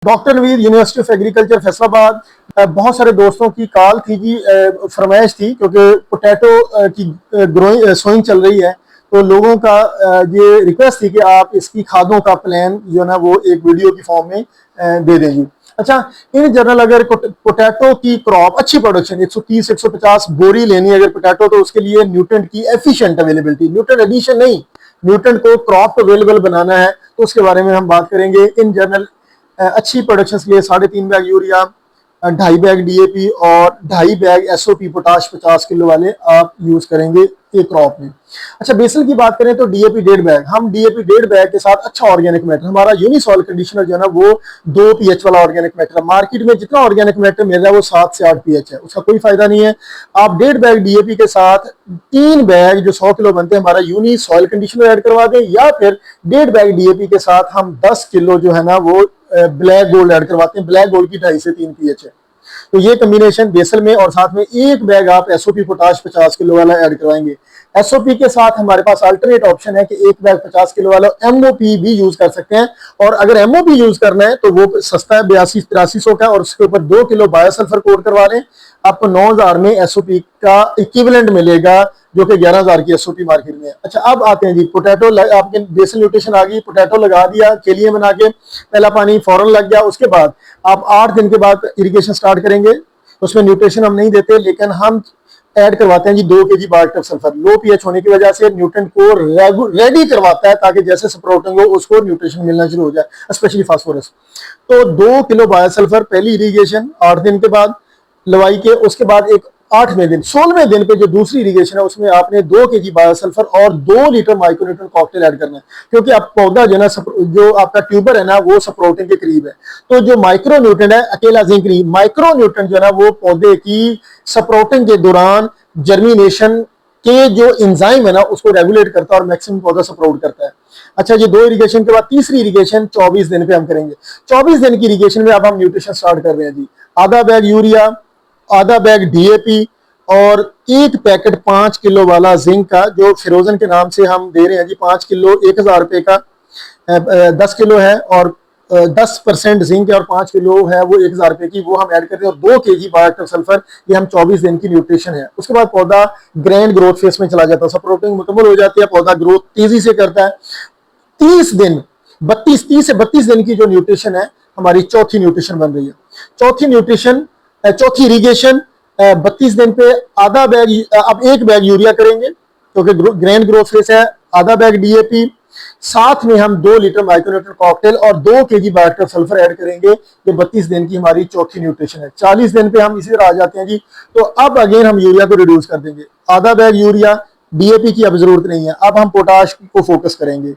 Doctor Naveed, university of agriculture Faisalabad. बहुत सारे दोस्तों की कॉल थी जी, फरमाइश थी, क्योंकि पोटैटो की ग्रोइंग सोइंग चल रही है, तो लोगों का ये रिक्वेस्ट थी कि आप इसकी खादों का प्लान जो ना वो एक वीडियो की फॉर्म में दे दें जी। अच्छा, इन जनरल अगर पोटैटो की क्रॉप अच्छी प्रोडक्शन 130-150 बोरी लेनी है अगर पोटैटो, तो उसके लिए न्यूट्रेंट की एफिशिएंट अवेलेबिलिटी, न्यूट्रेंट एडिशन नहीं, न्यूट्रेंट को क्रॉप अवेलेबल बनाना है, तो उसके बारे में हम बात करेंगे। इन जनरल अच्छी प्रोडक्शन के लिए 3.5 बैग यूरिया, 2.5 बैग डीएपी और 2.5 बैग एसओपी पोटाश 50 किलो वाले आप यूज करेंगे एक क्रॉप में। अच्छा, बेसल की बात करें तो डीएपी 1.5 बैग, हम डीएपी 1.5 बैग के साथ अच्छा ऑर्गेनिक मैटर, हमारा यूनिसॉइल कंडीशनर जो है ना वो 2 पीएच वाला ऑर्गेनिक मैटर है। मार्केट में जितना ऑर्गेनिक मैटर मिल रहा है वो 7 से 8 पीएच है, उसका कोई फायदा नहीं है। आप 1.5 बैग डीएपी के साथ 3 बैग जो 100 किलो बनते हैं हमारा यूनिसॉइल कंडीशनर ऐड करवा दें, या फिर 1.5 बैग डीएपी के साथ हम 10 किलो जो है ना वो ब्लैक गोल्ड ऐड करवाते हैं। ब्लैक गोल्ड की 2.5 से 3 पीएच है, तो ये कॉम्बिनेशन बेसल में, और साथ में 1 बैग आप एसओपी पोटाश 50 किलो वाला ऐड करवाएंगे। एसओपी के साथ हमारे पास अल्टरनेट ऑप्शन है कि 1 बैग 50 किलो वाला एमओपी भी यूज कर सकते हैं, और अगर एमओपी यूज करना है तो वो सस्ता है, 82-8300 का, और उसके ऊपर 2 किलो बायोसल्फर कोट करवा लें, आपको 9000 में एसओपी का इक्विवेलेंट मिलेगा, जो कि 11000 की एसओपी मार्केट में है। अच्छा, अब आते हैं जी पोटैटो, आपके बेसल न्यूट्रिशन आ गई, पोटैटो लगा दिया, केलिए बना के, पहला पानी फौरन लग गया, उसके बाद आप 8 दिन के बाद इरिगेशन स्टार्ट करेंगे। उसमें न्यूट्रिशन हम नहीं देते, लेकिन हम ऐड करवाते हैं जी 2 kg बायोएक्टिव सल्फर। लो पीएच होने की वजह से न्यूट्रेंट को रेडी करवाता है, ताकि जैसे स्प्राउटिंग हो उसको न्यूट्रिशन मिलना शुरू हो जाए, स्पेशली फास्फोरस। तो 2 किलो बायोसल्फर पहली इरिगेशन 8 दिन के बाद लवाई के, उसके बाद एक 8वें दिन 16वें दिन पे जो दूसरी इरिगेशन है उसमें आपने 2 kg बायोसल्फर और 2 लीटर माइक्रोन्यूट्रिएंट कॉकटेल ऐड करना है, क्योंकि आप पौधा जो है ना, जो आपका ट्यूबर है ना वो स्प्राउटिंग के करीब है। तो जो माइक्रोन्यूट्रिएंट है, अकेला जिंक नहीं, माइक्रोन्यूट्रिएंट जो है ना वो पौधे की स्प्राउटिंग के दौरान जर्मिनेशन के जो एंजाइम है ना उसको रेगुलेट करता है और मैक्सिमम पौधा स्प्राउट करता है। अच्छा, ये 2 इरिगेशन के बाद तीसरी इरिगेशन 24 दिन पे हम करेंगे। 24 दिन की इरिगेशन में अब हम न्यूट्रिशन स्टार्ट कर रहे हैं जी। आधा बैग यूरिया, आधा बैग डीएपी और 1 पैकेट 5 किलो वाला जिंक का, जो फिरोजन के नाम से हम दे रहे हैं जी। 5 किलो 1000 रुपए का, 10 किलो है और 10% जिंक है, और 5 किलो है वो 1000 रुपए की, वो हम ऐड करते हैं, और 2 kg बायोएक्टिव सल्फर, ये हम 24 दिन की न्यूट्रिशन है। उसके बाद पौधा ग्रैंड ग्रोथ फेस में चला जाता है, सप्रोटिंग मुकम्मल हो जाती है, पौधा ग्रोथ तेजी से करता है। 30 से 32 दिन की जो न्यूट्रिशन है हमारी चौथी न्यूट्रिशन बन रही है। चौथी इरिगेशन 32 दिन पे आधा बैग, अब 1 बैग यूरिया करेंगे क्योंकि ग्रैंड ग्रोथ फेस है, आधा बैग डीएपी, साथ में हम 2 लीटर माइक्रोन्यूट्रिएंट कॉकटेल और 2 kg बायोएक्टिव सल्फर ऐड करेंगे। ये 32 दिन की हमारी चौथी न्यूट्रिशन है। 40 दिन पे हम इसी तरह आ जाते हैं जी। तो अब अगेन हम यूरिया को रिड्यूस कर देंगे, आधा बैग यूरिया, डीएपी की अब जरूरत नहीं है, अब हम पोटाश को फोकस करेंगे।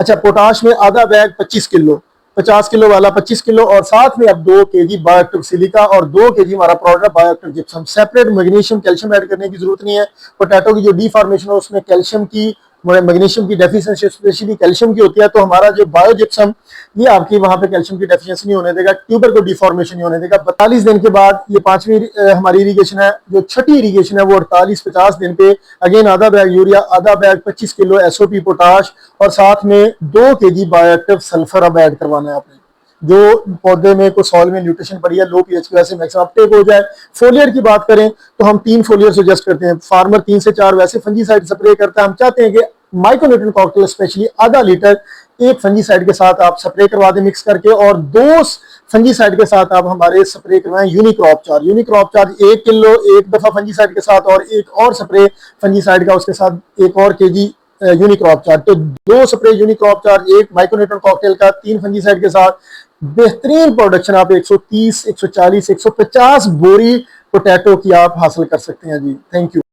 अच्छा, पोटाश में आधा बैग 25 किलो, 50 किलो वाला 25 किलो, और साथ में अब 2 kg बायोएक्टिव सिलिका और 2 kg हमारा product bioactive gypsum. Separate magnesium calcium add करने की जरूरत नहीं है। पोटैटो की जो डीफॉर्मेशन है उसमें कैल्शियम की, मैग्नीशियम की डेफिशिएंसी स्पेशली कैल्शियम की होती है, तो हमारा जो बायो जिप्सम ये आपकी वहां पे कैल्शियम की डेफिशिएंसी नहीं होने देगा, ट्यूबर को डिफॉर्मेशन नहीं होने देगा। 42 दिन के बाद ये 5वीं हमारी इरिगेशन है। जो छठी इरिगेशन है वो 48-50 दिन पे अगेन आधा बैग यूरिया, आधा बैग 25 किलो एसओपी पोटाश, और साथ में 2 kg बायोएक्टिव सल्फर अब ऐड करवाना है आपने, जो पौधे में कुछ सॉइल में न्यूट्रिशन पड़ी है, लो पीएच की वजह से मैक्सिमम अपटेक हो जाए। फोलियर की बात करें तो हम 3 फोलियर सजेस्ट करते हैं, फार्मर 3 से 4 वैसे फंजीसाइड स्प्रे करता है। हम चाहते हैं कि माइक्रोन्यूट्रिएंट कॉकटेल स्पेशली आधा लीटर 1 फंजीसाइड के साथ आप स्प्रे करवा दें मिक्स करके, और 2 फंजीसाइड के साथ आप हमारे स्प्रे करवाएं यूनिक्रॉप चार्ज। यूनिक्रॉप चार्ज 1 किलो एक दफा फंजीसाइड के साथ, और एक और स्प्रे फंजीसाइड का उसके साथ 1 और kg यूनिक्रॉप चार्ज। तो 2 स्प्रे यूनिक्रॉप चार्ज, 1 माइक्रोन्यूट्रिएंट कॉकटेल का, 3 फंजीसाइड के साथ बेहतरीन प्रोडक्शन आप 130, 140, 150 बोरी पोटैटो की आप हासिल कर सकते हैं जी। Thank you.